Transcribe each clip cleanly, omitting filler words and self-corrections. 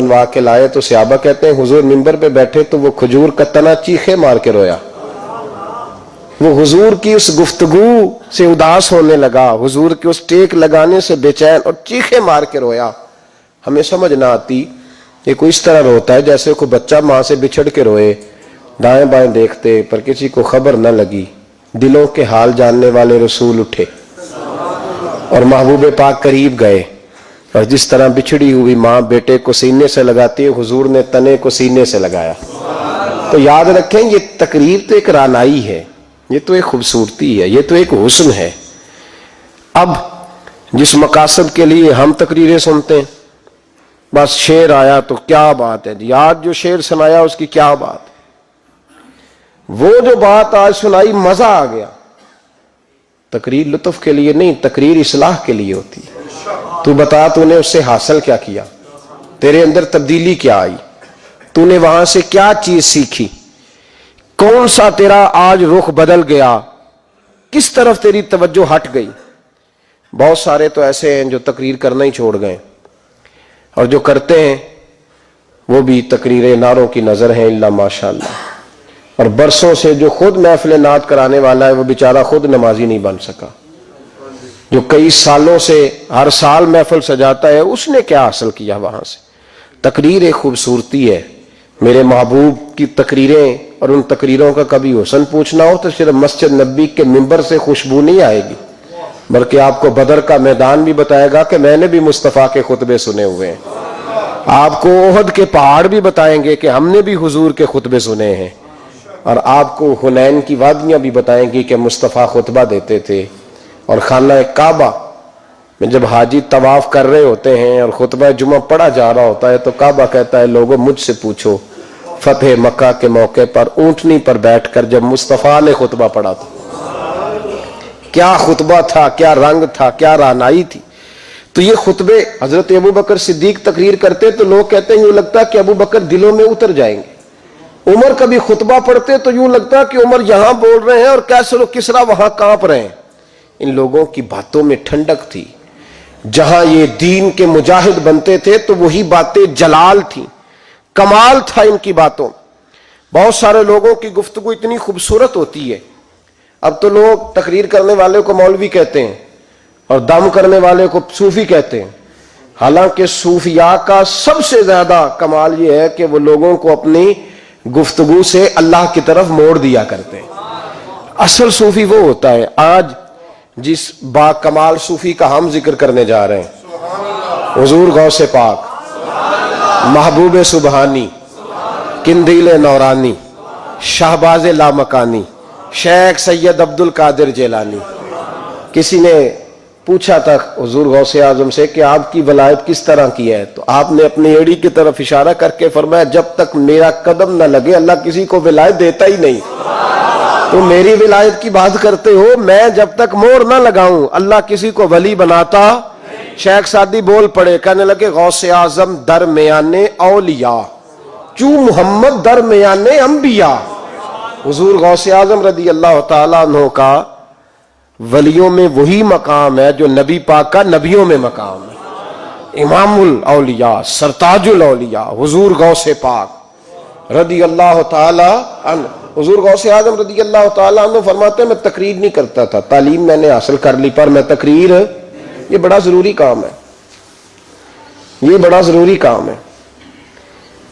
بنوا کے لائے تو صحابہ کہتے ہیں حضور منبر پہ بیٹھے تو وہ کھجور کا تنا چیخے مار کے رویا. وہ حضور کی اس گفتگو سے اداس ہونے لگا, حضور کے اس ٹیک لگانے سے بے چین اور چیخے مار کے رویا. ہمیں سمجھ نہ آتی یہ کوئی اس طرح روتا ہے جیسے کوئی بچہ ماں سے بچھڑ کے روئے, دائیں بائیں دیکھتے پر کسی کو خبر نہ لگی. دلوں کے حال جاننے والے رسول اٹھے اور محبوب پاک قریب گئے, اور جس طرح بچھڑی ہوئی ماں بیٹے کو سینے سے لگاتی ہے حضور نے تنے کو سینے سے لگایا. تو یاد رکھیں یہ تقریر تو ایک رانائی ہے, یہ تو ایک خوبصورتی ہے, یہ تو ایک حسن ہے. اب جس مقاصد کے لیے ہم تقریریں سنتے ہیں, بس شعر آیا تو کیا بات ہے جی, آج جو شعر سنایا اس کی کیا بات ہے, وہ جو بات آج سنائی مزہ آ گیا. تقریر لطف کے لیے نہیں, تقریر اصلاح کے لیے ہوتی ہے. تو بتا تو نے اس سے حاصل کیا کیا, تیرے اندر تبدیلی کیا آئی, تو نے وہاں سے کیا چیز سیکھی, کون سا تیرا آج رخ بدل گیا, کس طرف تیری توجہ ہٹ گئی. بہت سارے تو ایسے ہیں جو تقریر کرنا ہی چھوڑ گئے, اور جو کرتے ہیں وہ بھی تقریریں نعروں کی نظر ہیں الا ماشاءاللہ. اور برسوں سے جو خود محفل نعت کرانے والا ہے وہ بیچارہ خود نمازی نہیں بن سکا. جو کئی سالوں سے ہر سال محفل سجاتا ہے اس نے کیا حاصل کیا وہاں سے. تقریر ایک خوبصورتی ہے. میرے محبوب کی تقریریں اور ان تقریروں کا کبھی حسن پوچھنا ہو تو صرف مسجد نبی کے منبر سے خوشبو نہیں آئے گی, بلکہ آپ کو بدر کا میدان بھی بتائے گا کہ میں نے بھی مصطفیٰ کے خطبے سنے ہوئے ہیں. آپ کو احد کے پہاڑ بھی بتائیں گے کہ ہم نے بھی حضور کے خطبے سنے ہیں, اور آپ کو حنین کی وادیاں بھی بتائیں گی کہ مصطفیٰ خطبہ دیتے تھے. اور خانہ کعبہ میں جب حاجی طواف کر رہے ہوتے ہیں اور خطبہ جمعہ پڑھا جا رہا ہوتا ہے تو کعبہ کہتا ہے لوگوں مجھ سے پوچھو فتح مکہ کے موقع پر اونٹنی پر بیٹھ کر جب مصطفیٰ نے خطبہ پڑھا تھا, کیا خطبہ تھا, کیا رنگ تھا, کیا رانائی تھی. تو یہ خطبے حضرت ابو بکر صدیق تقریر کرتے تو لوگ کہتے ہیں یوں لگتا کہ ابو بکر دلوں میں اتر جائیں گے. عمر کبھی خطبہ پڑھتے تو یوں لگتا کہ عمر یہاں بول رہے ہیں اور کیسر و کسرا وہاں کانپ رہے ہیں. ان لوگوں کی باتوں میں ٹھنڈک تھی. جہاں یہ دین کے مجاہد بنتے تھے تو وہی باتیں جلال تھیں, کمال تھا ان کی باتوں. بہت سارے لوگوں کی گفتگو اتنی خوبصورت ہوتی ہے. اب تو لوگ تقریر کرنے والے کو مولوی کہتے ہیں اور دم کرنے والے کو صوفی کہتے ہیں, حالانکہ صوفیاء کا سب سے زیادہ کمال یہ ہے کہ وہ لوگوں کو اپنی گفتگو سے اللہ کی طرف موڑ دیا کرتے ہیں. اصل صوفی وہ ہوتا ہے. آج جس با کمال صوفی کا ہم ذکر کرنے جا رہے ہیں, حضور غوث پاک, محبوب سبحانی, قندیل نورانی, شہباز لامکانی, شیخ سید عبد القادر جیلانی. کسی نے پوچھا تھا حضور غوث اعظم سے کہ آپ کی ولایت کس طرح کی ہے, تو آپ نے اپنی ایڑی کی طرف اشارہ کر کے فرمایا جب تک میرا قدم نہ لگے اللہ کسی کو ولایت دیتا ہی نہیں. تو میری ولایت کی بات کرتے ہو, میں جب تک مور نہ لگاؤں اللہ کسی کو ولی بناتا. شیخ سعدی بول پڑے, کہنے لگے غوث اعظم درمیان اولیاء چوں محمد درمیان انبیاء. حضور غوث اعظم رضی اللہ تعالیٰ عنہ کا ولیوں میں وہی مقام ہے جو نبی پاک کا نبیوں میں مقام ہے. امام الاولیاء, سرتاج الاولیاء حضور غوث پاک رضی اللہ تعالی عنہ. حضور غوث اعظم رضی اللہ تعالیٰ عنہ فرماتے ہیں میں تقریر نہیں کرتا تھا, تعلیم میں نے حاصل کر لی پر میں تقریر, یہ بڑا ضروری کام ہے, یہ بڑا ضروری کام ہے.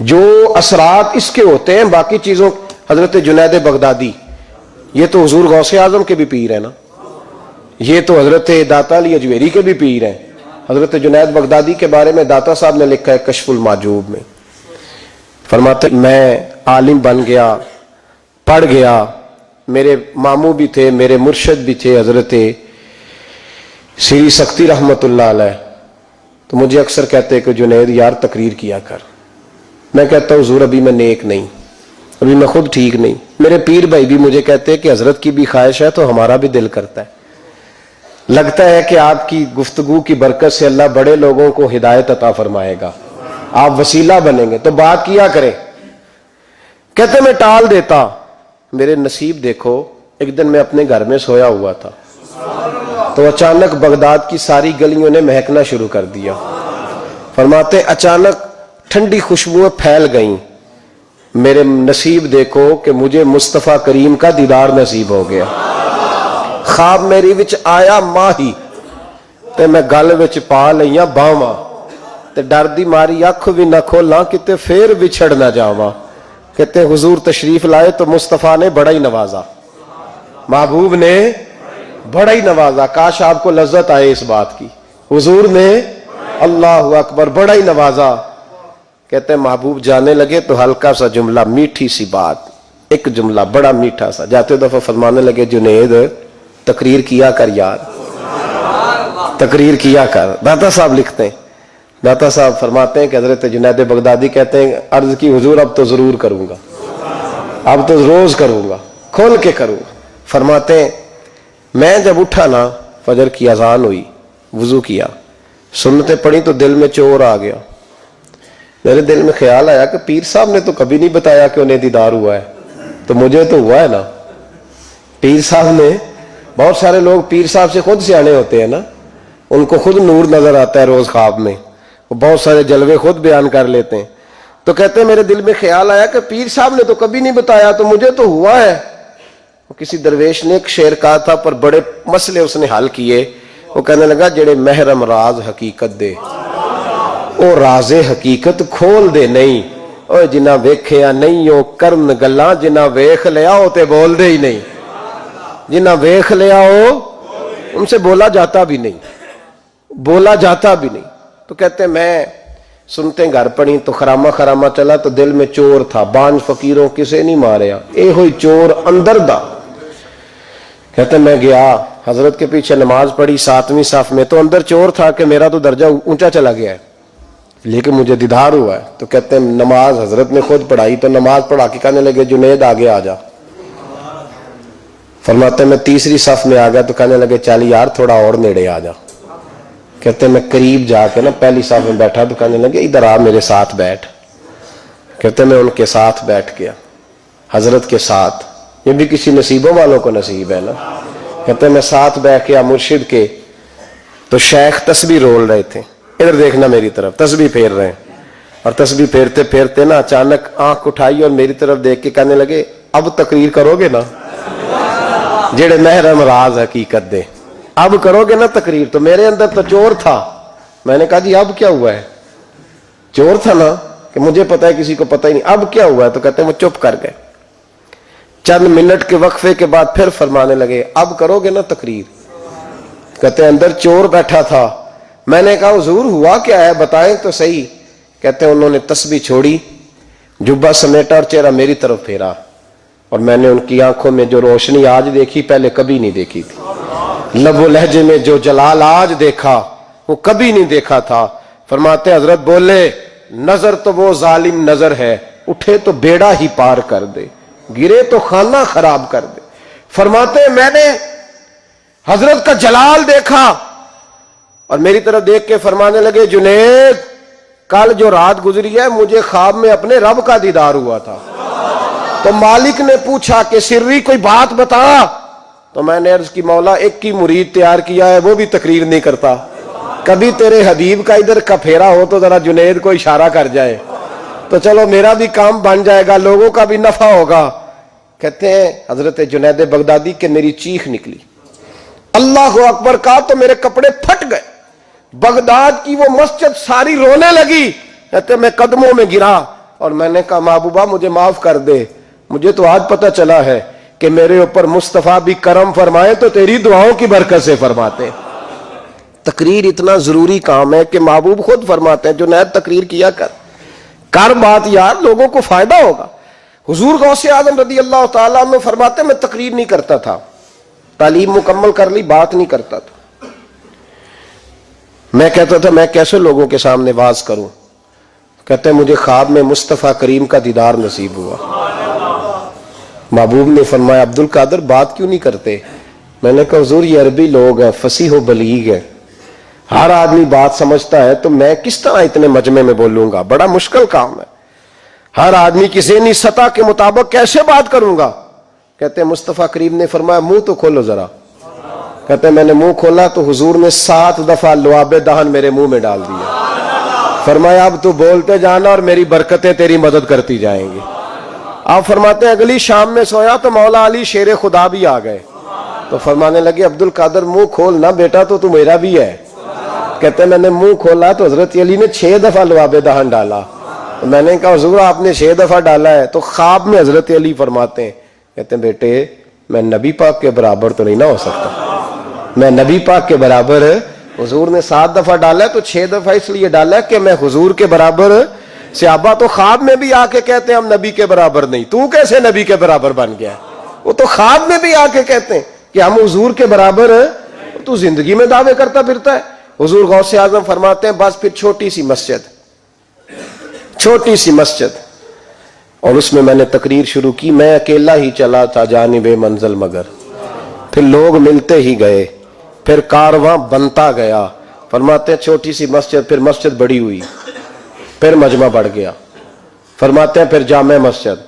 جو اثرات اس کے ہوتے ہیں باقی چیزوں, حضرت جنید بغدادی یہ تو حضور غوث اعظم کے بھی پیر ہیں نا, یہ تو حضرت داتا علی اجویری کے بھی پیر ہیں. حضرت جنید بغدادی کے بارے میں داتا صاحب نے لکھا ہے کشف المعجوب میں, فرماتے میں عالم بن گیا, پڑھ گیا, میرے ماموں بھی تھے, میرے مرشد بھی تھے حضرت سری سختی رحمت اللہ علیہ. تو مجھے اکثر کہتے کہ جنید یار تقریر کیا کر. میں کہتا ہوں حضور ابھی میں نیک نہیں, ابھی میں خود ٹھیک نہیں. میرے پیر بھائی بھی مجھے کہتے کہ حضرت کی بھی خواہش ہے تو ہمارا بھی دل کرتا ہے, لگتا ہے کہ آپ کی گفتگو کی برکت سے اللہ بڑے لوگوں کو ہدایت عطا فرمائے گا, آپ وسیلہ بنیں گے, تو بات کیا کریں. کہتے میں ٹال دیتا. میرے نصیب دیکھو, ایک دن میں اپنے گھر میں سویا ہوا تھا تو اچانک بغداد کی ساری گلیوں نے مہکنا شروع کر دیا. فرماتے اچانک ٹھنڈی خوشبوئیں پھیل گئیں. میرے نصیب دیکھو کہ مجھے مصطفیٰ کریم کا دیدار نصیب ہو گیا. خواب میری وچ آیا ماہی تے میں گل وچ پا لئیاں باواں تے ڈر دی ماری اکھ بھی نہ کھولاں کتے پھر بچھڑ نہ جاواں. کہتے حضور تشریف لائے تو مصطفیٰ نے بڑا ہی نوازا, محبوب نے بڑا ہی نوازا. کاش آپ کو لذت آئے اس بات کی. حضور نے اللہ اکبر بڑا ہی نوازا. کہتے ہیں محبوب جانے لگے تو ہلکا سا جملہ, میٹھی سی بات, ایک جملہ بڑا میٹھا سا. جاتے دفعہ فرمانے لگے جنید تقریر کیا کر یار, تقریر کیا کر. داتا صاحب لکھتے ہیں, داتا صاحب فرماتے ہیں کہ حضرت جنید بغدادی کہتے ہیں عرض کی حضور اب تو ضرور کروں گا, اب تو روز کروں گا, کھول کے کروں گا. فرماتے ہیں میں جب اٹھا نا, فجر کی اذان ہوئی, وضو کیا, سنتیں پڑھی تو دل میں چور آ گیا. میرے دل میں خیال آیا کہ پیر صاحب نے تو کبھی نہیں بتایا کہ انہیں دیدار ہوا ہے, تو مجھے تو ہوا ہے نا. پیر صاحب نے, بہت سارے لوگ پیر صاحب سے خود سیانے ہوتے ہیں نا, ان کو خود نور نظر آتا ہے روز خواب میں, وہ بہت سارے جلوے خود بیان کر لیتے ہیں. تو کہتے ہیں میرے دل میں خیال آیا کہ پیر صاحب نے تو کبھی نہیں بتایا, تو مجھے تو ہوا ہے. کسی درویش نے ایک شعر کہا تھا پر بڑے مسئلے اس نے حل کیے. وہ کہنے لگا جڑے محرم راز حقیقت دے او راز حقیقت کھول دے نہیں, اوے جنہ ویکھیا نہیں او کرن گلاں, جنہ ویکھ لیا او تے بول دے ہی نہیں. جنہ ویکھ لیا او ان سے بولا جاتا بھی نہیں, بولا جاتا بھی نہیں. تو کہتے ہیں میں سنتے گھر پڑی تو خرامہ خرامہ چلا تو دل میں چور تھا, بانج فقیروں کسے نہیں ماریا, اے ہوئی چور اندر دا. کہتے ہیں میں گیا حضرت کے پیچھے نماز پڑھی 7ویں صف میں, تو اندر چور تھا کہ میرا تو درجہ اونچا چلا گیا ہے لیکن مجھے دیدار ہوا ہے. تو کہتے ہیں نماز حضرت نے خود پڑھائی, تو نماز پڑھا کے کہنے لگے جنید آگے آ جا. فرماتے ہیں میں 3ری صف میں آ گیا تو کہنے لگے چل یار تھوڑا اور نیڑے آ جا. کہتے ہیں میں قریب جا کے نا پہلی صف میں بیٹھا تو کہنے لگے ادھر آ میرے ساتھ بیٹھ. کہتے ہیں میں ان کے ساتھ بیٹھ گیا, حضرت کے ساتھ. یہ بھی کسی نصیبوں والوں کو نصیب ہے نا. کہتے ہیں میں ساتھ بیٹھ گیا مرشد کے, تو شیخ تسبیح رول رہے تھے, ادھر دیکھنا میری طرف, تسبیح پھیر رہے ہیں, اور تسبیح پھیرتے پھیرتے نا اچانک آنکھ اٹھائی اور میری طرف دیکھ کے کہنے لگے اب تقریر کرو گے نا, جڑے محرم راز حقیقت دے, اب کرو گے نا تقریر. تو میرے اندر تو چور تھا, میں نے کہا جی اب کیا ہوا ہے, چور تھا نا کہ مجھے پتا ہے کسی کو پتہ ہی نہیں, اب کیا ہوا ہے. تو کہتے ہیں وہ چپ کر گئے. چند منٹ کے وقفے کے بعد پھر فرمانے لگے اب کرو گے نا تقریر. کہتے ہیں اندر چور بیٹھا تھا, میں نے کہا حضور ہوا کیا ہے بتائیں تو صحیح. کہتے ہیں انہوں نے تسبیح چھوڑی, جبہ سمیٹا اور چہرہ میری طرف پھیرا, اور میں نے ان کی آنکھوں میں جو روشنی آج دیکھی پہلے کبھی نہیں دیکھی تھی, لب و لہجے میں جو جلال آج دیکھا وہ کبھی نہیں دیکھا تھا. فرماتے حضرت بولے نظر تو وہ ظالم نظر ہے, اٹھے تو بیڑا ہی پار کر دے, گرے تو خانہ خراب کر دے. فرماتے میں نے حضرت کا جلال دیکھا اور میری طرف دیکھ کے فرمانے لگے جنید کل جو رات گزری ہے مجھے خواب میں اپنے رب کا دیدار ہوا تھا. تو مالک نے پوچھا کہ سری کوئی بات بتا, تو میں نے عرض کی مولا ایک ہی مرید تیار کیا ہے, وہ بھی تقریر نہیں کرتا, کبھی تیرے حبیب کا ادھر کا پھیرا ہو تو ذرا جنید کو اشارہ کر جائے تو چلو میرا بھی کام بن جائے گا, لوگوں کا بھی نفع ہوگا. کہتے ہیں حضرت جنید بغدادی کہ میری چیخ نکلی, اللہ اکبر کہا تو میرے کپڑے پھٹ گئے, بغداد کی وہ مسجد ساری رونے لگی. کہتے میں قدموں میں گرا اور میں نے کہا محبوبہ مجھے معاف کر دے, مجھے تو آج پتہ چلا ہے کہ میرے اوپر مصطفیٰ بھی کرم فرمائے تو تیری دعاؤں کی برکت سے فرماتے. تقریر اتنا ضروری کام ہے کہ محبوب خود فرماتے ہیں جنید تقریر کیا کر بات یار, لوگوں کو فائدہ ہوگا. حضور غوث اعظم رضی اللہ تعالیٰ عنہ فرماتے میں تقریر نہیں کرتا تھا, تعلیم مکمل کر لی بات نہیں کرتا تھا. میں کہتا تھا میں کیسے لوگوں کے سامنے واز کروں. کہتے ہیں مجھے خواب میں مصطفیٰ کریم کا دیدار نصیب ہوا. محبوب نے فرمایا عبد القادر بات کیوں نہیں کرتے. میں نے کہا حضور یہ عربی لوگ ہیں, فصیح و بلیغ ہیں, ہر آدمی بات سمجھتا ہے, تو میں کس طرح اتنے مجمع میں بولوں گا, بڑا مشکل کام ہے, ہر آدمی کی ذہنی سطح کے مطابق کیسے بات کروں گا. کہتے ہیں مصطفیٰ کریم نے فرمایا منہ تو کھولو ذرا. کہتے ہیں میں نے منہ کھولا تو حضور نے 7 دفعہ لعاب دہن میرے منہ میں ڈال دیا. فرمایا اب تو بولتے جانا اور میری برکتیں تیری مدد کرتی جائیں گی. آپ فرماتے ہیں اگلی شام میں سویا تو مولا علی شیر خدا بھی آ گئے. تو فرمانے لگے عبد القادر منہ کھول نا بیٹا, تو میرا بھی ہے. کہتے ہیں میں نے منہ کھولا تو حضرت علی نے 6 دفعہ لعاب دہن ڈالا. میں نے کہا حضور آپ نے 6 دفعہ ڈالا ہے. تو خواب میں حضرت علی فرماتے ہیں, کہتے ہیں بیٹے میں نبی پاک کے برابر تو نہیں نہ ہو سکتا, میں نبی پاک کے برابر, حضور نے 7 دفعہ ڈالا ہے تو 6 دفعہ اس لیے ڈالا ہے کہ میں حضور کے برابر. صحابہ تو خواب میں بھی آ کے کہتے ہیں ہم نبی کے برابر نہیں, تو کیسے نبی کے برابر بن گیا؟ وہ تو خواب میں بھی آ کے کہتے ہیں کہ ہم حضور کے برابر ہیں, تو زندگی میں دعوے کرتا پھرتا ہے. حضور غوث اعظم فرماتے ہیں بس پھر چھوٹی سی مسجد, اور اس میں نے تقریر شروع کی. میں اکیلا ہی چلا تھا جانب منزل مگر, پھر لوگ ملتے ہی گئے, پھر کارواں بنتا گیا. فرماتے ہیں چھوٹی سی مسجد, پھر مسجد بڑی ہوئی, پھر مجمع بڑھ گیا. فرماتے ہیں پھر جامع مسجد,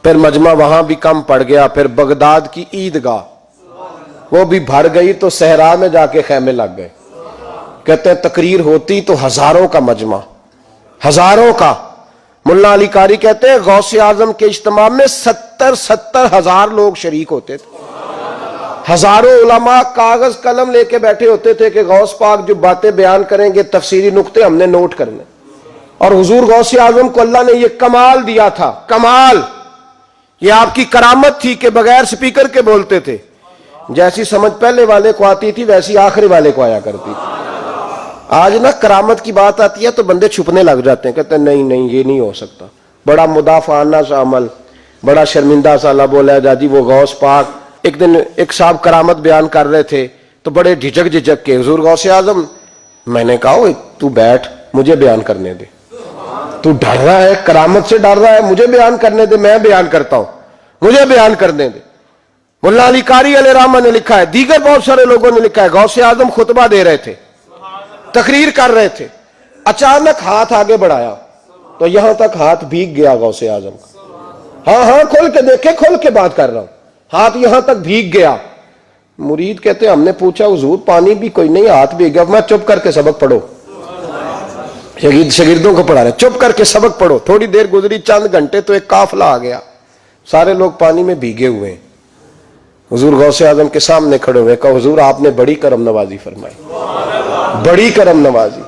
پھر مجمع وہاں بھی کم پڑ گیا. پھر بغداد کی عیدگاہ وہ بھی بھر گئی تو صحرا میں جا کے خیمے لگ گئے. کہتے ہیں تقریر ہوتی تو ہزاروں کا مجمع, ہزاروں کا. ملا علی قاری کہتے ہیں غوث اعظم کے اجتماع میں 70 ہزار لوگ شریک ہوتے تھے. ہزاروں علماء کاغذ قلم لے کے بیٹھے ہوتے تھے کہ غوث پاک جو باتیں بیان کریں گے تفسیری نقطے ہم نے نوٹ کرنے. اور حضور غوث اعظم کو اللہ نے یہ کمال دیا تھا, کمال, یہ آپ کی کرامت تھی کہ بغیر سپیکر کے بولتے تھے. جیسی سمجھ پہلے والے کو آتی تھی ویسی آخری والے کو آیا کرتی تھی. آج نا کرامت کی بات آتی ہے تو بندے چھپنے لگ جاتے ہیں, کہتے ہیں نہیں یہ نہیں ہو سکتا. بڑا مدافعانہ سا عمل, بڑا شرمندہ سا لب و لہجہ. جی وہ غوث پاک, ایک دن ایک صاحب کرامت بیان کر رہے تھے تو بڑے جھجک کے حضور غوث اعظم, میں نے کہا تو بیٹھ مجھے بیان کرنے دے, تو ڈر رہا ہے کرامت سے ڈر رہا ہے, مجھے بیان کرنے دے, میں بیان کرتا ہوں, مجھے بیان کرنے دے. ملا علی قاری علیہ رحمہ نے لکھا ہے, دیگر بہت سارے لوگوں نے لکھا ہے, غوث اعظم خطبہ دے رہے تھے, تقریر کر رہے تھے, اچانک ہاتھ آگے بڑھایا تو یہاں تک ہاتھ بھیگ گیا غوث اعظم کا. ہاں کھول کے دیکھے, کھول کے بات کر رہا ہوں, ہاتھ یہاں تک بھیگ گیا. مرید کہتے ہیں ہم نے پوچھا حضور پانی بھی کوئی نہیں, ہاتھ بھیگ گیا. میں چپ کر کے سبق پڑھو, شاگردوں کو پڑھا رہے, چپ کر کے سبق پڑھو. تھوڑی دیر گزری, چند گھنٹے تو ایک قافلہ آ گیا, سارے لوگ پانی میں بھیگے ہوئے ہیں. حضور غوث اعظم کے سامنے کھڑے ہوئے, کہا حضور آپ نے بڑی کرم نوازی فرمائی, بڑی کرم نوازی.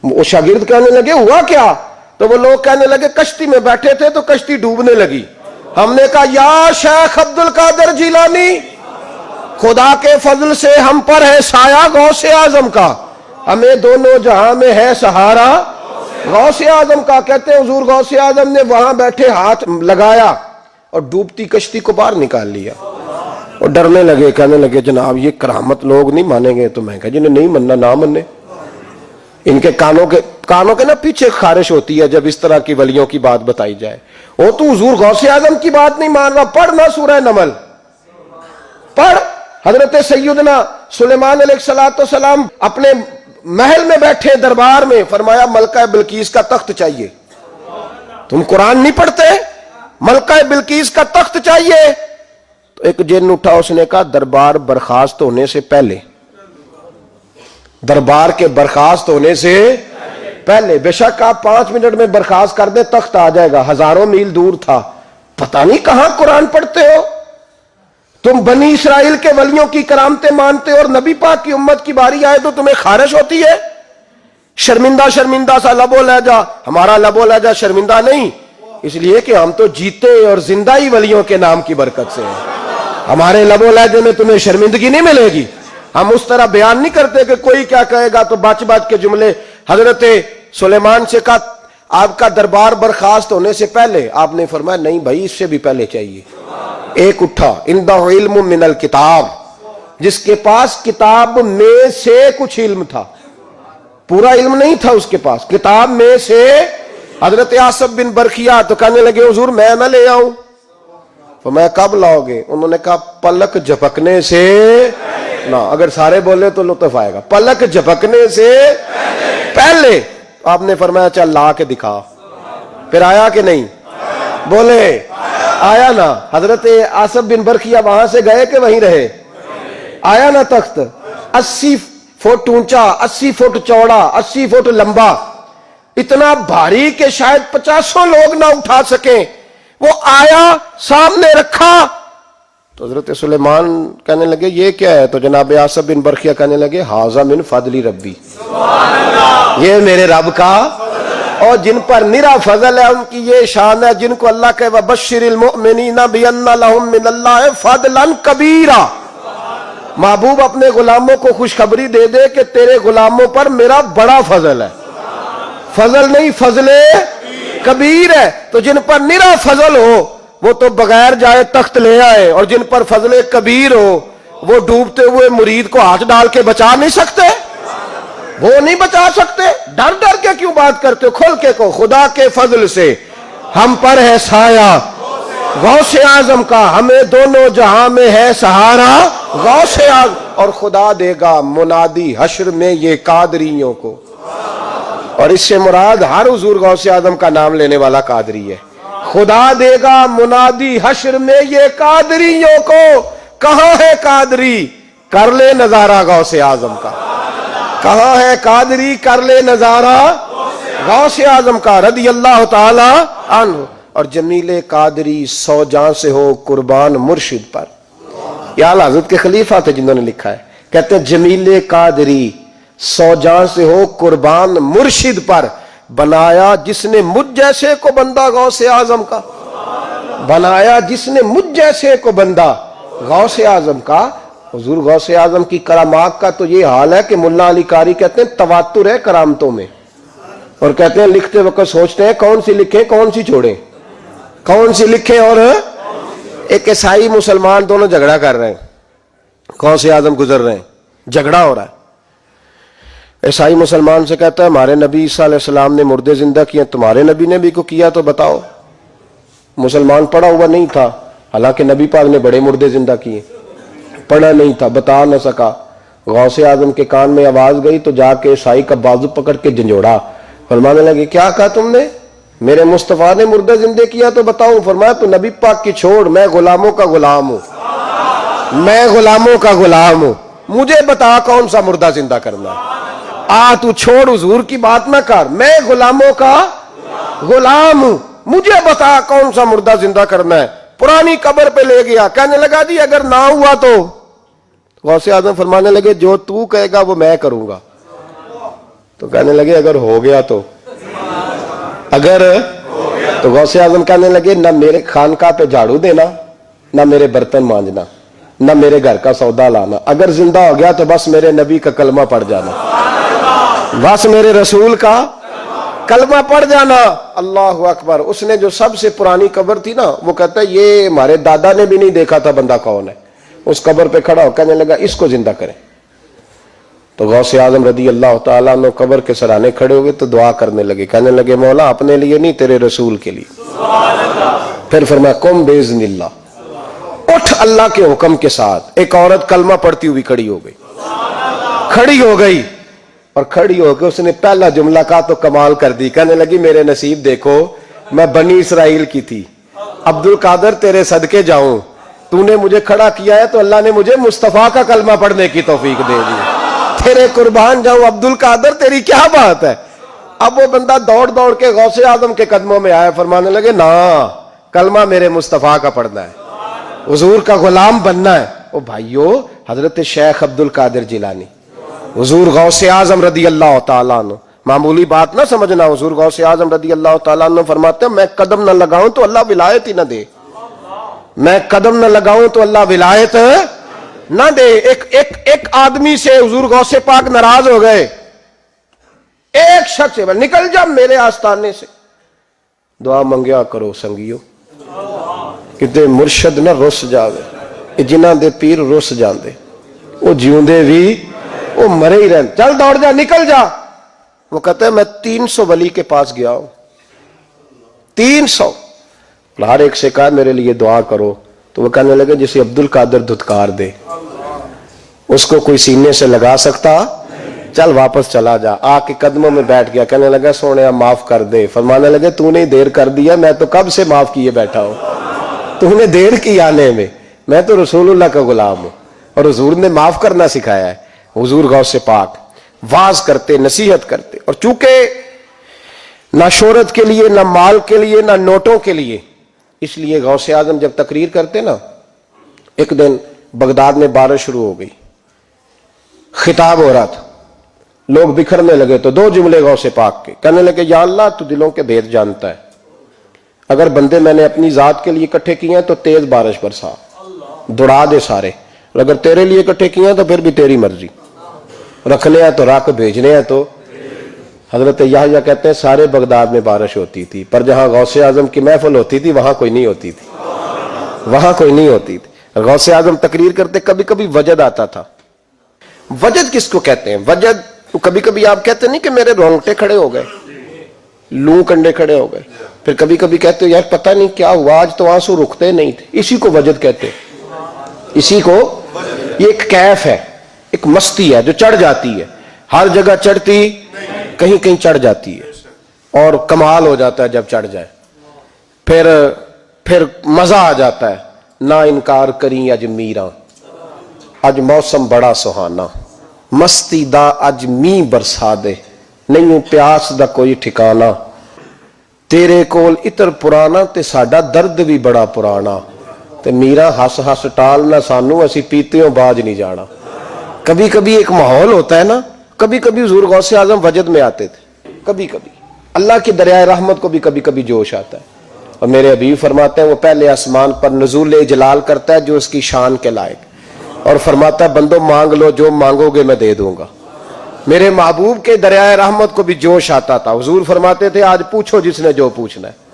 وہ شاگرد کہنے لگے ہوا کیا؟ تو وہ لوگ کہنے لگے کشتی میں بیٹھے تھے تو کشتی ڈوبنے لگی. ہم نے کہا یا شیخ عبد القادر جیلانی, خدا کے فضل سے ہم پر ہے سایہ غوث اعظم کا, ہمیں دونوں جہاں میں ہے سہارا غوث اعظم کا. کہتے ہیں حضور غوث اعظم نے وہاں بیٹھے ہاتھ لگایا اور ڈوبتی کشتی کو باہر نکال لیا. اور ڈرنے لگے, کہنے لگے جناب یہ کرامت لوگ نہیں مانیں گے. تو میں کہا جنہیں نہیں مننا نہ مننے. ان کے کانوں کے نا پیچھے خارش ہوتی ہے جب اس طرح کی ولیوں کی بات بتائی جائے. وہ تو حضور غوث اعظم کی بات نہیں مان رہا, پڑھنا سورہ نمل پڑھ. حضرت سیدنا سلیمان علیہ السلام اپنے محل میں بیٹھے دربار میں, فرمایا ملکہ بلقیس کا تخت چاہیے. تم قرآن نہیں پڑھتے, ملکہ بلقیس کا تخت چاہیے. تو ایک جن اٹھا, اس نے کہا دربار برخاست ہونے سے پہلے, دربار کے برخاست ہونے سے پہلے, بے شک آپ 5 منٹ میں برخاست کر دیں تخت آ جائے گا, ہزاروں میل دور تھا. پتہ نہیں کہاں قرآن پڑھتے ہو تم. بنی اسرائیل کے ولیوں کی کرامتیں مانتے ہو اور نبی پاک کی امت کی باری آئے تو تمہیں خارش ہوتی ہے. شرمندہ سا لب و لہجہ. ہمارا لب و لہجہ شرمندہ نہیں, اس لیے کہ ہم تو جیتے اور زندہ ہی ولیوں کے نام کی برکت سے ہیں. ہمارے لب و لہجے میں تمہیں شرمندگی نہیں ملے گی. ہم اس طرح بیان نہیں کرتے کہ کوئی کیا کہے گا تو بچ کے جملے. حضرت سلیمان سے کہا آپ کا دربار برخاست ہونے سے پہلے, آپ نے فرمایا نہیں بھائی اس سے بھی پہلے چاہیے. ایک اٹھا, اندہ علم من الکتاب, جس کے پاس کتاب میں سے کچھ علم تھا, پورا علم نہیں تھا اس کے پاس, کتاب میں سے. حضرت آصف بن برخیہ تو کہنے لگے حضور میں نہ لے آؤں. فرمایا کب لاؤ گے؟ انہوں نے کہا پلک جھپکنے سے نہ. اگر سارے بولے تو لطف آئے گا. پلک جھپکنے سے پہلے. آپ نے فرمایا چل لا کے دکھا. پھر آیا کہ نہیں؟ بولے آیا نا. حضرت آصف بن برخیہ وہاں سے گئے کہ وہیں رہے؟ آیا نا تخت. 80 فٹ اونچا, 80 فٹ چوڑا, 80 فٹ لمبا. اتنا بھاری کہ شاید 50 لوگ نہ اٹھا سکیں. وہ آیا, سامنے رکھا تو حضرت سلیمان کہنے لگے یہ کیا ہے؟ تو جناب آصف بن برخیہ کہنے لگے ھذا من فضل ربی, یہ میرے رب کا, اور جن پر نرا فضل ہے ان کی یہ شان ہے جن کو اللہ کہ وبشر المؤمنین بان لهم من اللہ فضلا کبیرا. محبوب اپنے غلاموں کو خوشخبری دے دے کہ تیرے غلاموں پر میرا بڑا فضل ہے. فضل نہیں, فضل کبیر ہے. تو جن پر نرا فضل ہو وہ تو بغیر جائے تخت لے آئے, اور جن پر فضل کبیر ہو وہ ڈوبتے ہوئے مرید کو ہاتھ ڈال کے بچا نہیں سکتے, وہ نہیں بچا سکتے. ڈر ڈر کے کیوں بات کرتے ہو؟ کھول کے کو خدا کے فضل سے ہم پر ہے سایہ غوث اعظم کا, ہمیں دونوں جہاں میں ہے سہارا غوث اعظم. اور خدا دے گا منادی حشر میں یہ قادریوں کو, اور اس سے مراد ہر حضور غوث اعظم کا نام لینے والا قادری ہے. خدا دے گا منادی حشر میں یہ قادریوں کو, کہاں ہے قادری کر لے نظارہ غوث اعظم کا, کہاں ہے قادری کر لے نظارہ غوث اعظم کا رضی اللہ تعالی عنہ. اور جمیل قادری 100 جان سے ہو قربان مرشد پر. یہ اعلیٰ حضرت کے خلیفہ تھے جنہوں نے لکھا ہے, کہتے ہیں جمیل قادری 100 جان سے ہو قربان مرشد پر, بنایا جس نے مجھ جیسے کو بندہ غوث اعظم کا, بنایا جس نے مجھ جیسے کو بندہ غوث اعظم کا. حضور غوث اعظم کی کرامات کا تو یہ حال ہے کہ ملا علی قاری کہتے ہیں تواتر ہے کرامتوں میں, اور کہتے ہیں لکھتے وقت سوچتے ہیں کون سی لکھیں کون سی چھوڑیں, کون سی لکھیں. اور ایک عیسائی مسلمان دونوں جھگڑا کر رہے ہیں, غوث اعظم گزر رہے ہیں, جھگڑا ہو رہا ہے. عیسائی مسلمان سے کہتا ہے ہمارے نبی عیسیٰ علیہ السلام نے مردے زندہ کیے, تمہارے نبی نے بھی کو کیا تو بتاؤ. مسلمان پڑھا ہوا نہیں تھا, حالانکہ نبی پاک نے بڑے مردے زندہ کیے, پڑھا نہیں تھا, بتا نہ سکا. غوث اعظم کے کان میں آواز گئی تو جا کے عیسائی کا بازو پکڑ کے جھنجھوڑا. فرمانے لگے کیا کہا تم نے؟ میرے مصطفیٰ نے مردہ زندہ کیا تو بتاؤں. فرمایا تو نبی پاک کی چھوڑ, میں غلاموں کا غلام ہوں, میں غلاموں کا غلام ہوں, مجھے بتا کون سا مردہ زندہ کرنا ہے. تو چھوڑ حضور کی بات نہ کر, میں غلاموں کا غلام ہوں, مجھے بتا کون سا مردہ زندہ کرنا ہے. پرانی قبر پہ لے گیا, کہنے لگا جی اگر نہ ہوا تو. غوث اعظم فرمانے لگے جو تو کہے گا وہ میں کروں گا. تو کہنے لگے اگر ہو گیا تو, اگر تو غوث اعظم کہنے لگے نہ میرے خانقاہ پہ جھاڑو دینا, نہ میرے برتن مانجنا, نہ میرے گھر کا سودا لانا. اگر زندہ ہو گیا تو بس میرے نبی کا کلمہ پڑھ جانا, بس میرے رسول کا کلمہ پڑھ جانا. اللہ اکبر. اس نے جو سب سے پرانی قبر تھی نا, وہ کہتا ہے یہ ہمارے دادا نے بھی نہیں دیکھا تھا بندہ کون ہے. اس قبر پہ کھڑا ہو کہنے لگا اس کو زندہ کریں. تو غوث اعظم رضی اللہ تعالیٰ عنہ قبر کے سرانے کھڑے ہوئے تو دعا کرنے لگے, کہنے لگے مولا اپنے لیے نہیں تیرے رسول کے لیے. پھر فرمایا قم باذن اللہ, اٹھ اللہ کے حکم کے ساتھ. ایک عورت کلمہ پڑھتی ہوئی کھڑی ہو گئی, کھڑی ہو گئی, اور کھڑی ہو کے اس نے پہلا جملہ کہا تو کمال کر دی. کہنے لگی میرے نصیب دیکھو, میں بنی اسرائیل کی تھی, عبد القادر تیرے صدقے جاؤں, تو نے مجھے کھڑا کیا ہے تو اللہ نے مجھے مصطفیٰ کا کلمہ پڑھنے کی توفیق دے دی. تیرے قربان جاؤں عبد القادر, تیری کیا بات ہے. اب وہ بندہ دوڑ دوڑ کے غوث اعظم کے قدموں میں آیا, فرمانے لگے نا کلمہ میرے مصطفیٰ کا پڑھنا ہے, حضور کا غلام بننا ہے. او بھائیو, حضرت شیخ عبد القادر جیلانی, حضور غوث اعظم رضی اللہ تعالیٰ عنہ, معمولی بات نہ سمجھنا. حضور غوث اعظم رضی اللہ تعالیٰ عنہ فرماتے ہیں میں قدم نہ لگاؤں تو اللہ ولایت ہی نہ دے, میں قدم نہ لگاؤں تو اللہ ولایت نہ دے. ایک آدمی سے حضور غوث پاک ناراض ہو گئے, ایک شخص سے نکل جا میرے آستانے سے. دعا منگیا کرو سنگیو, کتے مرشد نہ رس جاوے, جنہ دے پیر رس جاندے, وہ جیوندے بھی وہ مرے ہی رہن. چل دوڑ جا, نکل جا. وہ کہتا ہے میں 300 ولی کے پاس گیا ہوں, 300. ہر ایک سے کہا میرے لیے دعا کرو. تو وہ کہنے لگے جسے عبد القادر دھتکار دے اس کو کوئی سینے سے لگا سکتا, چل واپس چلا جا. آ کے قدموں میں بیٹھ گیا, کہنے لگا سونے معاف کر دے. فرمانے لگے تو نے دیر کر دیا, میں تو کب سے معاف کیے بیٹھا ہوں, تو نے دیر کی آنے میں تو رسول اللہ کا غلام ہوں, اور حضور نے معاف کرنا سکھایا ہے. حضور غوث پاک واز کرتے, نصیحت کرتے, اور چونکہ نہ شہرت کے لیے، نہ مال کے لیے، نہ نوٹوں کے لیے. اس لیے غوث اعظم جب تقریر کرتے نا، ایک دن بغداد میں بارش شروع ہو گئی، خطاب ہو رہا تھا، لوگ بکھرنے لگے تو دو جملے غوث پاک کے کہنے لگے، یا اللہ تو دلوں کے بھید جانتا ہے، اگر بندے میں نے اپنی ذات کے لیے اکٹھے کیے ہیں تو تیز بارش برسا، دوڑا دے سارے، اور اگر تیرے لیے اکٹھے کیے ہیں تو پھر بھی تیری مرضی، رکھنے ہیں تو رکھ، بھیجنے ہیں تو. حضرت یحییٰ کہتے ہیں سارے بغداد میں بارش ہوتی تھی، پر جہاں غوث اعظم کی محفل ہوتی تھی وہاں کوئی نہیں ہوتی تھی، وہاں کوئی نہیں ہوتی تھی. غوث اعظم تقریر کرتے کبھی کبھی وجد آتا تھا. وجد کس کو کہتے ہیں؟ وجد کبھی کبھی آپ کہتے نہیں کہ میرے رونگٹے کھڑے ہو گئے، لوں کنڈے کھڑے ہو گئے، پھر کبھی کبھی کہتے ہو یار پتہ نہیں کیا ہوا، آج تو آنسو رکتے نہیں تھے. اسی کو وجد کہتے ہیں. اسی کو، یہ ایک کیف ہے، ایک مستی ہے جو چڑھ جاتی ہے، ہر جگہ چڑھتی، کہیں کہیں چڑھ جاتی ہے، اور کمال ہو جاتا ہے جب چڑھ جائے، پھر مزہ آ جاتا ہے. نہ انکار کریں اج میراں، اج موسم بڑا سہانا، مستی دا اج می برسا دے، نہیں پیاس دا کوئی ٹھکانا، تیرے کول اتر پرانا تے ساڈا درد بھی بڑا پرانا، تے میرا ہس ہس ٹال نہ سانو، اسی پیتیوں باج نہیں جانا. کبھی کبھی ایک ماحول ہوتا ہے نا، کبھی کبھی حضور غوث اعظم وجد میں آتے تھے، کبھی کبھی اللہ کی دریائے رحمت کو بھی کبھی کبھی جوش آتا ہے. اور میرے حبیب فرماتے ہیں وہ پہلے آسمان پر نزول جلال کرتا ہے جو اس کی شان کے لائق، اور فرماتا ہے بندو مانگ لو جو مانگو گے میں دے دوں گا. میرے محبوب کے دریائے رحمت کو بھی جوش آتا تھا. حضور فرماتے تھے آج پوچھو جس نے جو پوچھنا ہے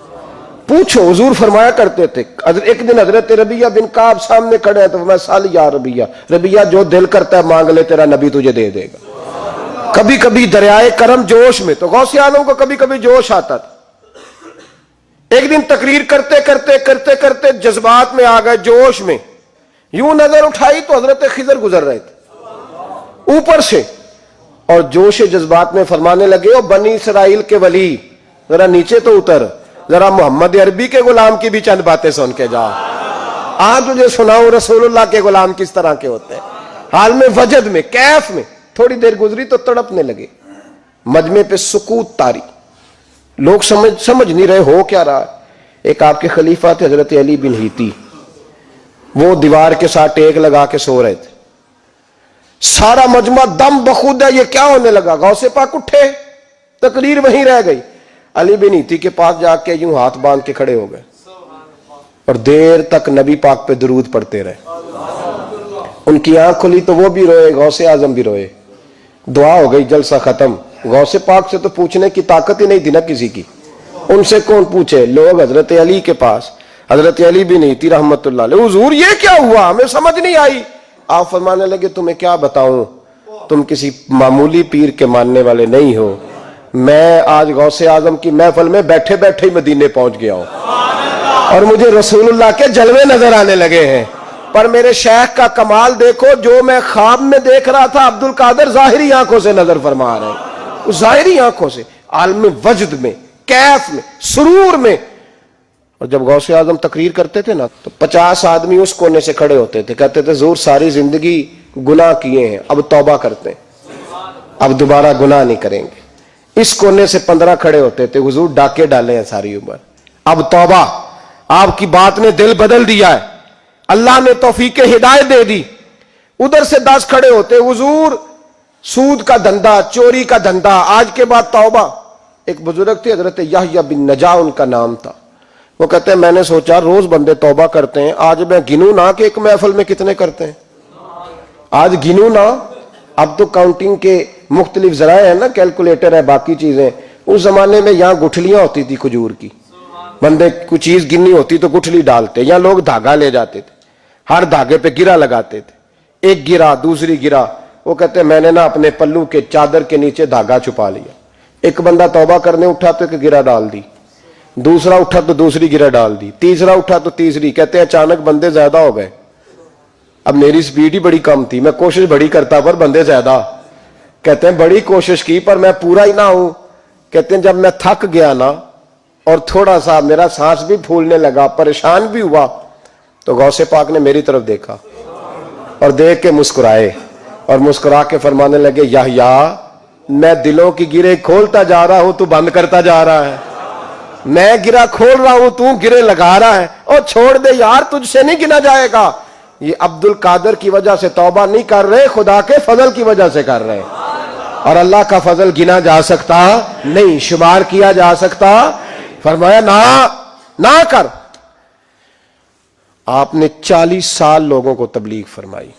پوچھو. حضور فرمایا کرتے تھے. ایک دن حضرت ربیہ بن کعب سامنے کھڑے ہیں تو میں سال یا ربیہ جو دل کرتا ہے مانگ لے تیرا نبی تجھے دے دے گا. کبھی کبھی دریائے کرم جوش میں، تو غوث اعظم کو کبھی کبھی جوش آتا تھا. ایک دن تقریر کرتے کرتے کرتے کرتے جذبات میں آ گئے، جوش میں، یوں نظر اٹھائی تو حضرت خضر گزر رہے تھے اوپر سے، اور جوش جذبات میں فرمانے لگے او بنی اسرائیل کے ولی ذرا نیچے تو اتر، ذرا محمد عربی کے غلام کی بھی چند باتیں سن کے جا. آج تجھے سناؤں رسول اللہ کے غلام کس طرح کے ہوتے ہیں. حال میں وجد میں، کیف میں. تھوڑی دیر گزری تو تڑپنے لگے. مجمع پہ سکوت طاری، لوگ سمجھ نہیں رہے ہو کیا رہا. ایک آپ کے خلیفہ تھے حضرت علی بن ہیتی، وہ دیوار کے ساتھ ٹیک لگا کے سو رہے تھے. سارا مجمع دم بخود ہے، یہ کیا ہونے لگا. غوث پاک اٹھے، تقریر وہیں رہ گئی. علی بن ہیتی کے پاس جا کے یوں ہاتھ باندھ کے کھڑے ہو گئے اور دیر تک نبی پاک پہ درود پڑھتے رہے. ان کی آنکھ کھلی تو وہ بھی روئے، غوث اعظم بھی روئے. دعا ہو گئی، جلسہ ختم. غوث پاک سے تو پوچھنے کی طاقت ہی نہیں تھی نا کسی کی، ان سے کون پوچھے. لوگ حضرت علی کے پاس، حضرت علی بھی نہیں تھی رحمت اللہ علیہ. حضور یہ کیا ہوا، ہمیں سمجھ نہیں آئی. آپ فرمانے لگے تمہیں کیا بتاؤں، تم کسی معمولی پیر کے ماننے والے نہیں ہو. میں آج غوث اعظم کی محفل میں بیٹھے بیٹھے ہی مدینے پہنچ گیا ہوں، اور مجھے رسول اللہ کے جلوے نظر آنے لگے ہیں. پر میرے شیخ کا کمال دیکھو، جو میں خواب میں دیکھ رہا تھا عبد القادر ظاہری آنکھوں سے نظر فرما رہے ہیں، ظاہری آنکھوں سے، عالم وجد میں، کیف میں، سرور میں. اور جب غوث اعظم تقریر کرتے تھے نا تو 50 آدمی اس کونے سے کھڑے ہوتے تھے، کہتے تھے حضور ساری زندگی گناہ کیے ہیں، اب توبہ کرتے ہیں، اب دوبارہ گناہ نہیں کریں گے. اس کونے سے 15 کھڑے ہوتے تھے، حضور ڈاکے ڈالے ہیں ساری عمر، اب توبہ. آپ کی بات نے دل بدل دیا ہے، اللہ نے توفیق ہدایت دے دی. ادھر سے 10 کھڑے ہوتے، حضور سود کا دھندا، چوری کا دھندا، آج کے بعد توبہ. ایک بزرگ تھے حضرت یحییٰ بن نجا ان کا نام تھا. وہ کہتے ہیں میں نے سوچا روز بندے توبہ کرتے ہیں، آج میں گنوں نہ کہ ایک محفل میں کتنے کرتے ہیں، آج گنوں نہ. اب تو کاؤنٹنگ کے مختلف ذرائع ہیں نا، کیلکولیٹر ہے، باقی چیزیں. اس زمانے میں یہاں گٹھلیاں ہوتی تھی کھجور کی، بندے کوئی چیز گننی ہوتی تو گٹھلی ڈالتے، یا لوگ دھاگا لے جاتے تھے، ہر دھاگے پہ گرا لگاتے تھے. ایک گرا، دوسری گرا. وہ کہتے ہیں میں نے نا اپنے پلو کے چادر کے نیچے دھاگا چھپا لیا. ایک بندہ توبہ کرنے اٹھا تو ایک گرا ڈال دی، دوسرا اٹھا تو دوسری گرا ڈال دی، تیسرا اٹھا تو تیسری. کہتے ہیں اچانک بندے زیادہ ہو گئے. اب میری سپیڈ ہی بڑی کم تھی، میں کوشش بڑی کرتا پر بندے زیادہ. کہتے ہیں بڑی کوشش کی پر میں پورا ہی نہ ہوں. کہتے ہیں جب میں تھک گیا نا اور تھوڑا سا میرا سانس بھی پھولنے لگا، پریشان بھی ہوا، تو غوث پاک نے میری طرف دیکھا اور دیکھ کے مسکرائے، اور مسکرا کے فرمانے لگے یحییٰ میں دلوں کی گرے کھولتا جا رہا ہوں، تو بند کرتا جا رہا ہے. میں گرا کھول رہا ہوں، تو گرے لگا رہا ہے. اور چھوڑ دے یار، تجھ سے نہیں گنا جائے گا. یہ عبد القادر کی وجہ سے توبہ نہیں کر رہے، خدا کے فضل کی وجہ سے کر رہے. اور اللہ کا فضل گنا جا سکتا نہیں، شمار کیا جا سکتا. فرمایا نہ کر. آپ نے 40 سال لوگوں کو تبلیغ فرمائی.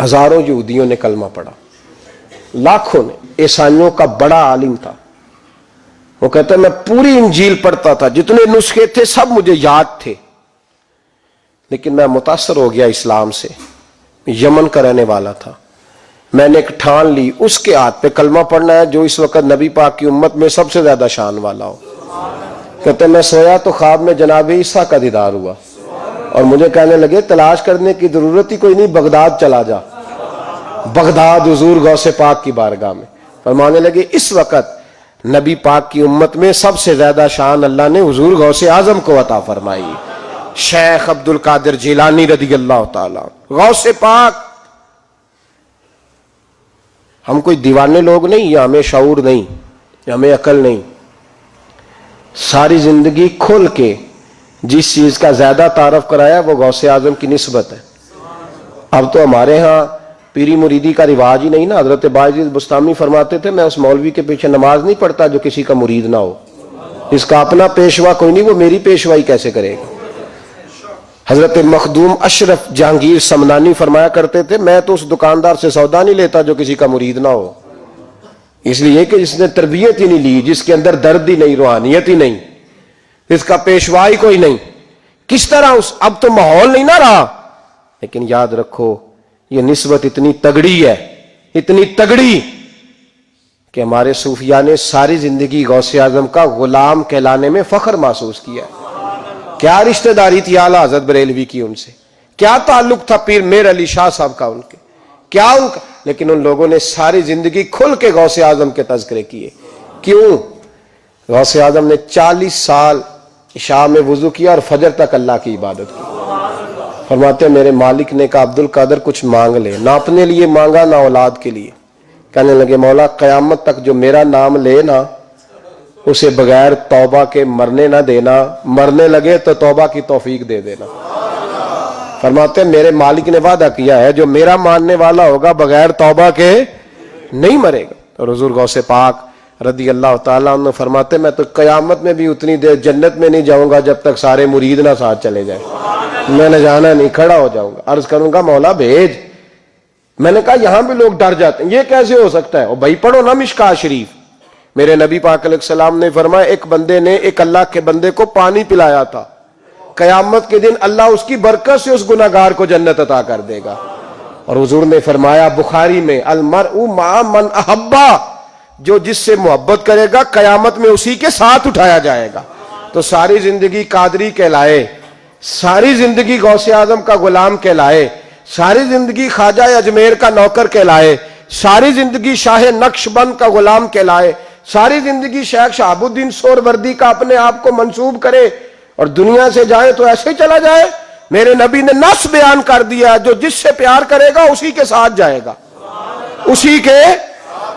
ہزاروں یہودیوں نے کلمہ پڑھا، لاکھوں نے. عیسائیوں کا بڑا عالم تھا، وہ کہتا ہے میں پوری انجیل پڑھتا تھا، جتنے نسخے تھے سب مجھے یاد تھے، لیکن میں متاثر ہو گیا اسلام سے. یمن کا رہنے والا تھا. میں نے ایک ٹھان لی، اس کے ہاتھ پہ کلمہ پڑھنا ہے جو اس وقت نبی پاک کی امت میں سب سے زیادہ شان والا ہو. کہتے ہیں میں سویا تو خواب میں جناب عیسیٰ کا دیدار ہوا، اور مجھے کہنے لگے تلاش کرنے کی ضرورت ہی کوئی نہیں، بغداد چلا جا. بغداد حضور غوث پاک کی بارگاہ میں. فرمانے لگے اس وقت نبی پاک کی امت میں سب سے زیادہ شان اللہ نے حضور غوث اعظم کو عطا فرمائی، شیخ عبد القادر جیلانی رضی اللہ تعالیٰ. غوث پاک. ہم کوئی دیوانے لوگ نہیں، یا ہمیں شعور نہیں، یا ہمیں عقل نہیں. ساری زندگی کھل کے جس چیز کا زیادہ تعارف کرایا وہ غوث اعظم کی نسبت ہے. اب تو ہمارے ہاں پیری مریدی کا رواج ہی نہیں نا. حضرت باعزید بستامی فرماتے تھے میں اس مولوی کے پیچھے نماز نہیں پڑھتا جو کسی کا مرید نہ ہو. اس کا اپنا پیشوا کوئی نہیں، وہ میری پیشوائی کیسے کرے گا. حضرت مخدوم اشرف جہانگیر سمنانی فرمایا کرتے تھے میں تو اس دکاندار سے سودا نہیں لیتا جو کسی کا مرید نہ ہو. اس لیے کہ جس نے تربیت ہی نہیں لی، جس کے اندر درد ہی نہیں، روحانیت ہی نہیں، اس کا پیشوا ہی کوئی نہیں. کس طرح اب تو ماحول نہیں نہ رہا. لیکن یاد رکھو یہ نسبت اتنی تگڑی ہے، اتنی تگڑی کہ ہمارے صوفیاء نے ساری زندگی غوث اعظم کا غلام کہلانے میں فخر محسوس کیا ہے. کیا رشتہ داری تھی اعلیٰ حضرت بریلوی کی ان سے، کیا تعلق تھا پیر میر علی شاہ صاحب کا ان کے، کیا ان کا. لیکن ان لوگوں نے ساری زندگی کھل کے غوث اعظم کے تذکرے کیے. کیوں؟ غوث اعظم نے 40 سال عشاء میں وضو کیا اور فجر تک اللہ کی عبادت کی. فرماتے ہیں میرے مالک نے کہا عبد القادر کچھ مانگ لے. نہ اپنے لیے مانگا نہ اولاد کے لیے. کہنے لگے مولا قیامت تک جو میرا نام لے نا اسے بغیر توبہ کے مرنے نہ دینا، مرنے لگے تو توبہ کی توفیق دے دینا. فرماتے ہیں میرے مالک نے وعدہ کیا ہے جو میرا ماننے والا ہوگا بغیر توبہ کے نہیں مرے گا. اور حضور غوث پاک رضی اللہ تعالیٰ عنہ فرماتے میں تو قیامت میں بھی اتنی دیر جنت میں نہیں جاؤں گا جب تک سارے مرید نہ ساتھ چلے جائیں. میں نے جانا نہیں، کھڑا ہو جاؤں گا، عرض کروں گا مولا بھیج. میں نے کہا یہاں بھی لوگ ڈر جاتے ہیں، یہ کیسے ہو سکتا ہے؟ اور بھائی پڑھو نا مشکاۃ شریف. میرے نبی پاک علیہ السلام نے فرمایا ایک بندے نے ایک اللہ کے بندے کو پانی پلایا تھا، قیامت کے دن اللہ اس کی برکت سے اس گناہگار کو جنت عطا کر دے گا. اور حضور نے فرمایا بخاری میں المرء مع من احبا، جو جس سے محبت کرے گا قیامت میں اسی کے ساتھ اٹھایا جائے گا. تو ساری زندگی قادری کہلائے، ساری زندگی غوث اعظم کا غلام کہلائے، ساری زندگی خواجہ اجمیر کا نوکر کہلائے، ساری زندگی شاہ نقش بند کا غلام کہلائے، ساری زندگی شیخ شہاب الدین سہروردی کا اپنے آپ کو منسوب کرے اور دنیا سے جائے تو ایسے ہی چلا جائے. میرے نبی نے نص بیان کر دیا جو جس سے پیار کرے گا اسی کے ساتھ جائے گا، اسی کے.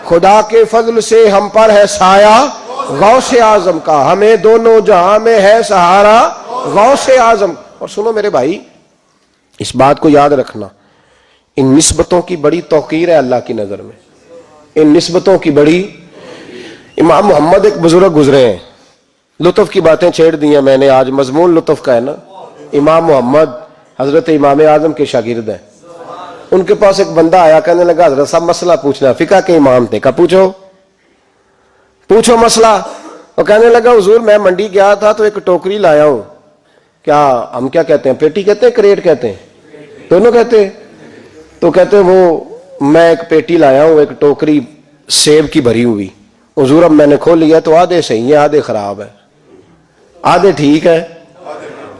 خدا کے فضل سے ہم پر ہے سایہ غوث اعظم کا، ہمیں دونوں جہاں میں ہے سہارا غوث اعظم. اور سنو میرے بھائی اس بات کو یاد رکھنا، ان نسبتوں کی بڑی توقیر ہے اللہ کی نظر میں. ان نسبتوں کی بڑی. امام محمد ایک بزرگ گزرے ہیں، لطف کی باتیں چھیڑ دی ہیں میں نے، آج مضمون لطف کا ہے نا. امام محمد حضرت امام اعظم کے شاگرد ہیں. ان کے پاس ایک بندہ آیا، کہنے لگا حضرت صاحب مسئلہ پوچھنا. فقہ کے امام تھے. کہا پوچھو مسئلہ. وہ کہنے لگا حضور میں منڈی گیا تھا تو ایک ٹوکری لایا ہوں. کیا ہم کیا کہتے ہیں، پیٹی کہتے ہیں کریٹ کہتے ہیں؟ دونوں کہتے ہیں. تو کہتے ہیں وہ میں ایک پیٹی لایا ہوں، ایک ٹوکری سیب کی بھری ہوئی. حضور اب میں نے کھول لیا تو آدھے صحیح ہیں آدھے خراب ہے، آدھے ٹھیک ہے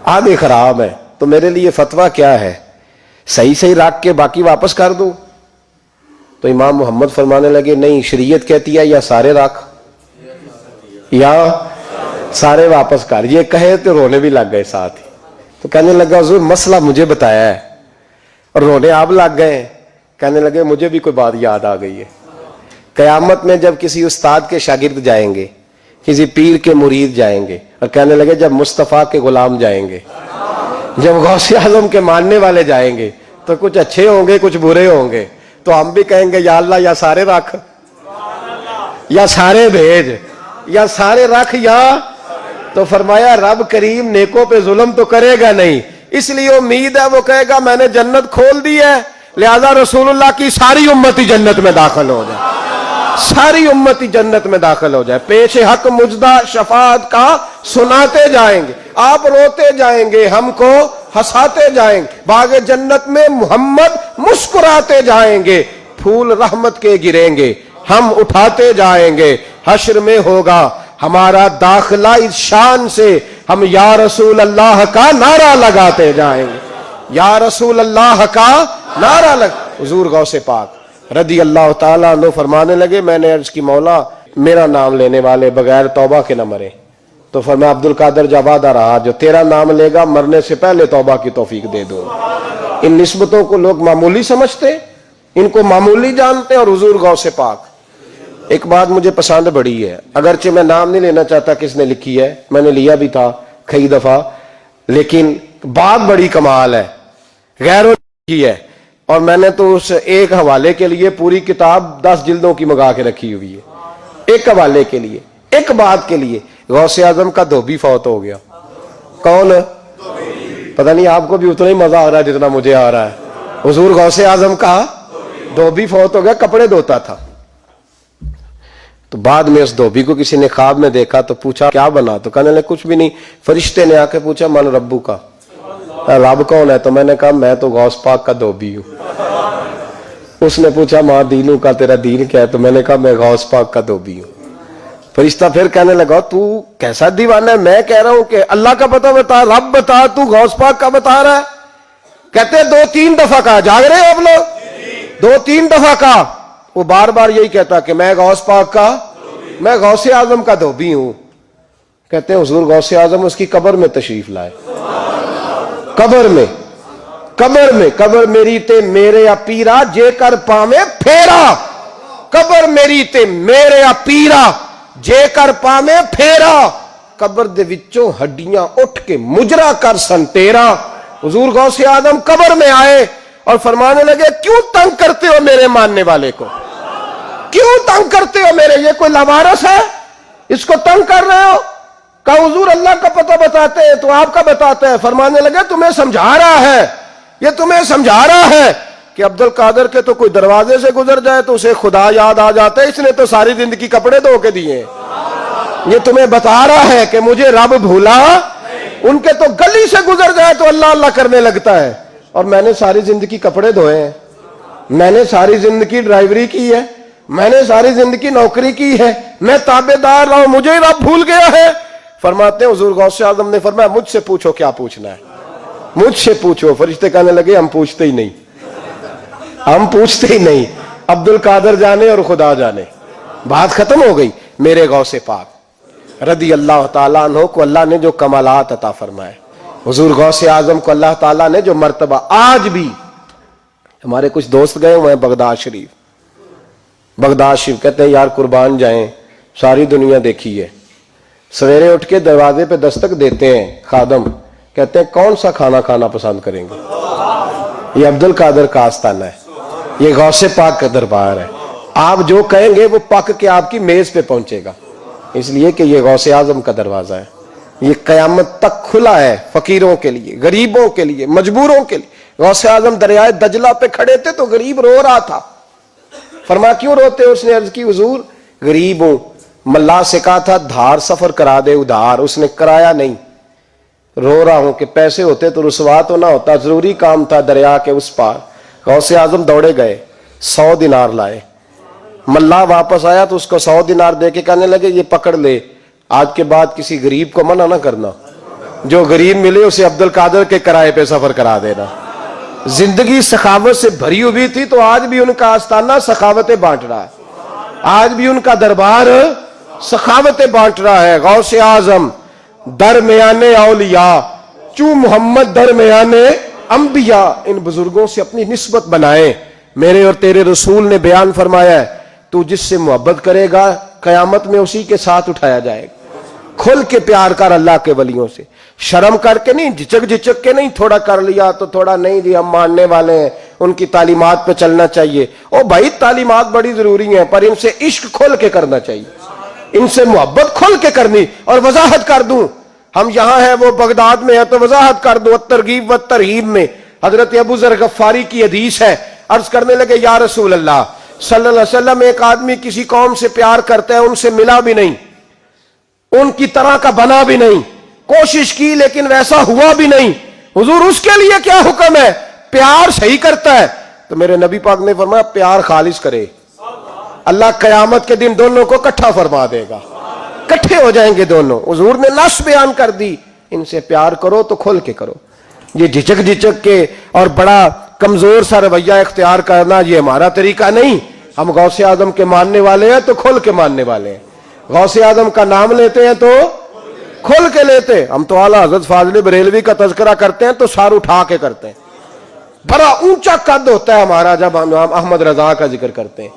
آدھے خراب ہے. تو میرے لیے فتویٰ کیا ہے؟ صحیح رکھ کے باقی واپس کر دوں؟ تو امام محمد فرمانے لگے نہیں، شریعت کہتی ہے یا سارے رکھ یا سارے واپس کر. یہ کہے تو رونے بھی لگ گئے ساتھ ہی. تو کہنے لگا حضور مسئلہ مجھے بتایا ہے، اور رونے آپ لگ گئے. کہنے لگے مجھے بھی کوئی بات یاد آ گئی ہے. قیامت میں جب کسی استاد کے شاگرد جائیں گے, کسی پیر کے مرید جائیں گے اور کہنے لگے جب مصطفیٰ کے غلام جائیں گے, جب غوث اعظم کے ماننے والے جائیں گے, تو کچھ اچھے ہوں گے کچھ برے ہوں گے, تو ہم بھی کہیں گے یا اللہ یا سارے رکھ, یا سارے بھیج, یا سارے رکھ, یا تو فرمایا رب کریم نیکوں پہ ظلم تو کرے گا نہیں, اس لیے امید ہے وہ کہے گا میں نے جنت کھول دی ہے, لہذا رسول اللہ کی ساری امتی جنت میں داخل ہو جائے, ساری امتی جنت میں داخل ہو جائے. پیش حق مجدہ شفاعت کا سناتے جائیں گے, آپ روتے جائیں گے, ہم کو ہنساتے جائیں گے, باغ جنت میں محمد مسکراتے جائیں گے, پھول رحمت کے گریں گے, ہم اٹھاتے جائیں گے. حشر میں ہوگا ہمارا داخلہ اس شان سے, ہم یا رسول اللہ کا نعرہ لگاتے جائیں گے, یا رسول اللہ کا نعرہ حضور غوث پاک رضی اللہ تعالیٰ عنہ فرمانے لگے, میں نے عرض کی مولا میرا نام لینے والے بغیر توبہ کے نہ مرے, تو فرمایا عبد القادر جوادہ رہا, جو تیرا نام لے گا مرنے سے پہلے توبہ کی توفیق دے دو. ان نسبتوں کو لوگ معمولی سمجھتے, ان کو معمولی جانتے, اور حضور غوث پاک. ایک بات مجھے پسند بڑی ہے, اگرچہ میں نام نہیں لینا چاہتا کس نے لکھی ہے, میں نے لیا بھی تھا کئی دفعہ, لیکن بات بڑی کمال ہے, غیروں کی ہے, اور میں نے تو اس ایک حوالے کے لیے پوری کتاب 10 جلدوں کی منگا کے رکھی ہوئی ہے, ایک حوالے کے لیے, ایک بات کے لیے. غوث اعظم کا دھوبی فوت ہو گیا. کون؟ پتہ نہیں آپ کو بھی اتنا ہی مزہ آ رہا ہے جتنا مجھے آ رہا ہے. حضور غوث اعظم کا دھوبی فوت ہو گیا, کپڑے دھوتا تھا. تو بعد میں اس دھوبی کو کسی نے خواب میں دیکھا تو پوچھا کیا بنا, تو کہنے لگے کچھ بھی نہیں. فرشتے نے آ کے پوچھا من ربو کا, رب کون ہے؟ تو میں نے کہا میں تو غوث پاک کا دھوبی ہوں. اس نے پوچھا ماں دینوں کا, تیرا دین کیا ہے؟ تو میں نے کہا میں غوث پاک کا دھوبی ہوں. فرشتہ پھر کہنے لگا تو کیسا دیوانہ ہے, میں کہہ رہا ہوں کہ اللہ کا پتہ بتا, رب بتا, تو غوث پاک کا بتا رہا ہے. کہتے 2-3 دفعہ کہا, جاگ رہے ہو آپ لوگ؟ 2-3 دفعہ کہا. وہ بار بار یہی کہتا کہ میں غوث پاک کا, میں غوث اعظم کا دھوبی ہوں. کہتے ہیں حضور غوث اعظم اس کی قبر میں تشریف لائے, قبر میں, قبر میری تے میرے پیرا جے کر پاویں پھیرا, قبر میری تے میرے پیرا جے کر پاویں پھیرا, قبر دے وچوں ہڈیاں اٹھ کے مجرا کر سن تیرا. حضور غوث اعظم قبر میں آئے اور فرمانے لگے کیوں تنگ کرتے ہو میرے ماننے والے کو, کیوں تنگ کرتے ہو میرے, یہ کوئی لوارث ہے اس کو تنگ کر رہے ہو؟ کہا حضور اللہ کا پتہ بتاتے ہیں تو آپ کا بتاتے ہیں. فرمانے لگے تمہیں سمجھا رہا ہے, یہ تمہیں سمجھا رہا ہے کہ عبد القادر کے تو کوئی دروازے سے گزر جائے تو اسے خدا یاد آ جاتا ہے, اس نے تو ساری زندگی کپڑے دھو کے دیے. یہ تمہیں بتا رہا ہے کہ مجھے رب بھولا, ان کے تو گلی سے گزر جائے تو اللہ اللہ کرنے لگتا ہے, اور میں نے ساری زندگی کپڑے دھوئے ہیں, میں نے ساری زندگی ڈرائیوری کی ہے, میں نے ساری زندگی نوکری کی ہے, میں تابع دار رہا ہوں, مجھے رب بھول گیا ہے. فرماتے ہیں حضور غوث اعظم نے فرمایا مجھ سے پوچھو کیا پوچھنا ہے, مجھ سے پوچھو. فرشتے کہنے لگے ہم پوچھتے ہی نہیں, ہم پوچھتے ہی نہیں, عبد القادر جانے اور خدا جانے, بات ختم ہو گئی. میرے غوث پاک رضی اللہ تعالیٰ عنہ کو اللہ نے جو کمالات عطا فرمائے, حضور غوث اعظم کو اللہ تعالیٰ نے جو مرتبہ, آج بھی ہمارے کچھ دوست گئے ہوئے ہیں بغداد شریف, بغداد شریف کہتے ہیں یار قربان جائیں, ساری دنیا دیکھی ہے, سویرے اٹھ کے دروازے پہ دستک دیتے ہیں خادم, کہتے ہیں کون سا کھانا کھانا پسند کریں گے؟ یہ عبد القادر کا آستانہ ہے, یہ غوث پاک کا دربار ہے, آپ جو کہیں گے وہ پک کے آپ کی میز پہ پہنچے گا, اس لیے کہ یہ غوث اعظم کا دروازہ ہے. یہ قیامت تک کھلا ہے فقیروں کے لیے, غریبوں کے لیے, مجبوروں کے لیے. غوث اعظم دریائے دجلہ پہ کھڑے تھے تو غریب رو رہا تھا. فرمایا کیوں روتے؟ اس نے عرض کی حضور غریب ہوں, ملا سے کہا تھا دھار سفر کرا دے ادھار, اس نے کرایا نہیں, رو رہا ہوں کہ پیسے ہوتے تو رسوا تو نہ ہوتا, ضروری کام تھا دریا کے اس پار. غوث اعظم دوڑے گئے, 100 دینار لائے. ملا واپس آیا تو اس کو 100 دینار دے کے کہنے لگے یہ پکڑ لے, آج کے بعد کسی غریب کو منع نہ کرنا, جو غریب ملے اسے عبد القادر کے کرائے پہ سفر کرا دینا. زندگی سخاوت سے بھری ہوئی تھی تو آج بھی ان کا آستانہ سخاوتیں بانٹ رہا ہے, آج بھی ان کا دربار سخاوتیں بانٹ رہا ہے. غوث اعظم درمیان اولیاء چوں محمد درمیان انبیاء, ان بزرگوں سے اپنی نسبت بنائیں. میرے اور تیرے رسول نے بیان فرمایا ہے تو جس سے محبت کرے گا قیامت میں اسی کے ساتھ اٹھایا جائے گا. کھل کے پیار کر اللہ کے ولیوں سے, شرم کر کے نہیں, جھچک کے نہیں, تھوڑا کر لیا تو تھوڑا نہیں, جی ہم ماننے والے ہیں, ان کی تعلیمات پہ چلنا چاہیے. او بھائی تعلیمات بڑی ضروری ہیں, پر ان سے عشق کھل کے کرنا چاہیے, ان سے محبت کھل کے کرنی. اور وضاحت کر دوں, ہم یہاں ہیں وہ بغداد میں ہے تو وضاحت کر دوں. الترغیب والترہیب میں حضرت ابو ذر غفاری کی حدیث ہے, عرض کرنے لگے یا رسول اللہ صلی اللہ علیہ وسلم, ایک آدمی کسی قوم سے پیار کرتا ہے, ان سے ملا بھی نہیں, ان کی طرح کا بنا بھی نہیں, کوشش کی لیکن ویسا ہوا بھی نہیں, حضور اس کے لیے کیا حکم ہے؟ پیار صحیح کرتا ہے. تو میرے نبی پاک نے فرمایا پیار خالص کرے, اللہ قیامت کے دن دونوں کو اکٹھا فرما دے گا, اکٹھے ہو جائیں گے دونوں. حضور نے نص بیان کر دی, ان سے پیار کرو تو کھل کے کرو. یہ جھچک کے اور بڑا کمزور سا رویہ اختیار کرنا یہ ہمارا طریقہ نہیں. ہم غوث اعظم کے ماننے والے ہیں تو کھل کے ماننے والے ہیں, غوث اعظم کا نام لیتے ہیں تو کھل کے لیتے. ہم تو اعلیٰ حضرت فاضل بریلوی کا تذکرہ کرتے ہیں تو سار اٹھا کے کرتے ہیں, بڑا اونچا قد ہوتا ہے ہمارا جب ہم احمد رضا کا ذکر کرتے ہیں.